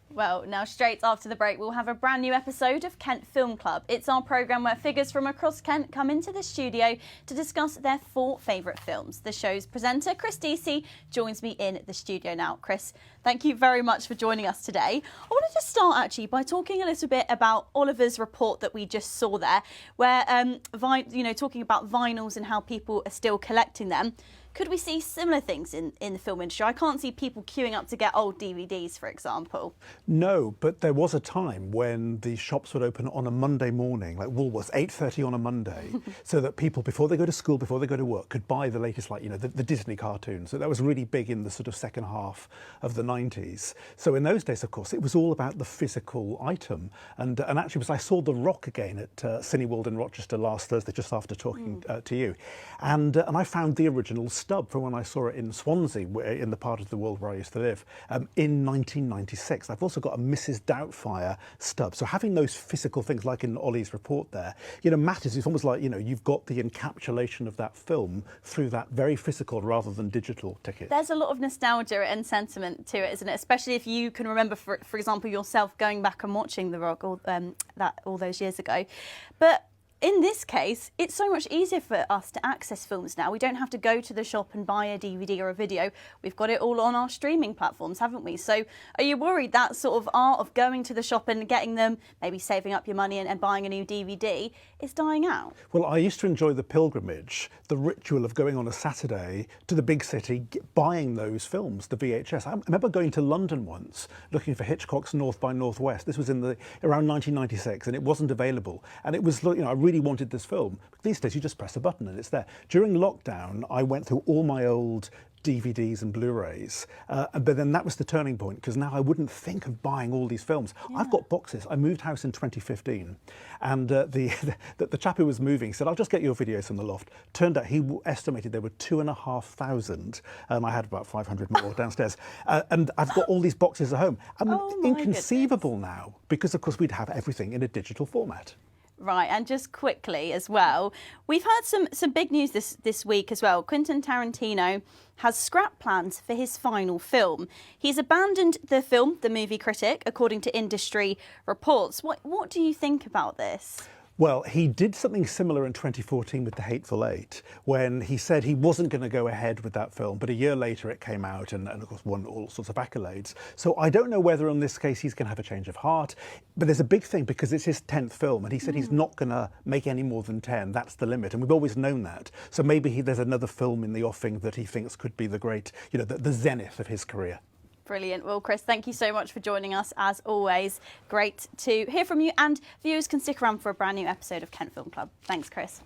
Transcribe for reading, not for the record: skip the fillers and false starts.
Well, now straight after the break, we'll have a brand new episode of Kent Film Club. It's our programme where figures from across Kent come into the studio to discuss their 4 favourite films. The show's presenter, Chris Deacy, joins me in the studio now. Chris, thank you very much for joining us today. I wanted to start actually by talking a little bit about Oliver's report that we just saw there, where, talking about vinyls and how people are still collecting them. Could we see similar things in the film industry? I can't see people queuing up to get old DVDs, for example. No, but there was a time when the shops would open on a Monday morning, like Woolworths, 8:30 on a Monday, so that people, before they go to school, before they go to work, could buy the latest, the Disney cartoons. So that was really big in the sort of second half of the 90s. So in those days, of course, it was all about the physical item. And actually, I saw The Rock again at Cineworld in Rochester last Thursday, just after talking to you. And I found the original stub from when I saw it in Swansea, in the part of the world where I used to live, in 1996. I've also got a Mrs. Doubtfire stub. So having those physical things, like in Ollie's report there, matters. It's almost like, you've got the encapsulation of that film through that very physical rather than digital ticket. There's a lot of nostalgia and sentiment to it, isn't it? Especially if you can remember, for example, yourself going back and watching The Rock all those years ago. But in this case, it's so much easier for us to access films now. We don't have to go to the shop and buy a DVD or a video. We've got it all on our streaming platforms, haven't we? So are you worried that sort of art of going to the shop and getting them, maybe saving up your money and buying a new DVD, is dying out? Well, I used to enjoy the pilgrimage, the ritual of going on a Saturday to the big city, buying those films, the VHS. I remember going to London once, looking for Hitchcock's North by Northwest. This was in around 1996, and it wasn't available. And it was, I really wanted this film. These days, you just press a button and it's there. During lockdown, I went through all my old DVDs and Blu-rays, but then that was the turning point, because now I wouldn't think of buying all these films. Yeah. I've got boxes. I moved house in 2015, and the chap who was moving said, "I'll just get your videos from the loft." Turned out he estimated there were 2,500. I had about 500 more downstairs, and I've got all these boxes at home. I mean, inconceivable now, because of course we'd have everything in a digital format. Right, and just quickly as well, we've had some big news this week as well. Quentin Tarantino has scrapped plans for his final film. He's abandoned the film, The Movie Critic, according to industry reports. What do you think about this? Well, he did something similar in 2014 with The Hateful Eight, when he said he wasn't going to go ahead with that film, but a year later it came out and of course won all sorts of accolades. So I don't know whether in this case he's going to have a change of heart, but there's a big thing because it's his 10th film, and he said he's not going to make any more than 10. That's the limit, and we've always known that. So maybe there's another film in the offing that he thinks could be the great, the zenith of his career. Brilliant. Well, Chris, thank you so much for joining us, as always. Great to hear from you, and viewers can stick around for a brand new episode of Kent Film Club. Thanks, Chris.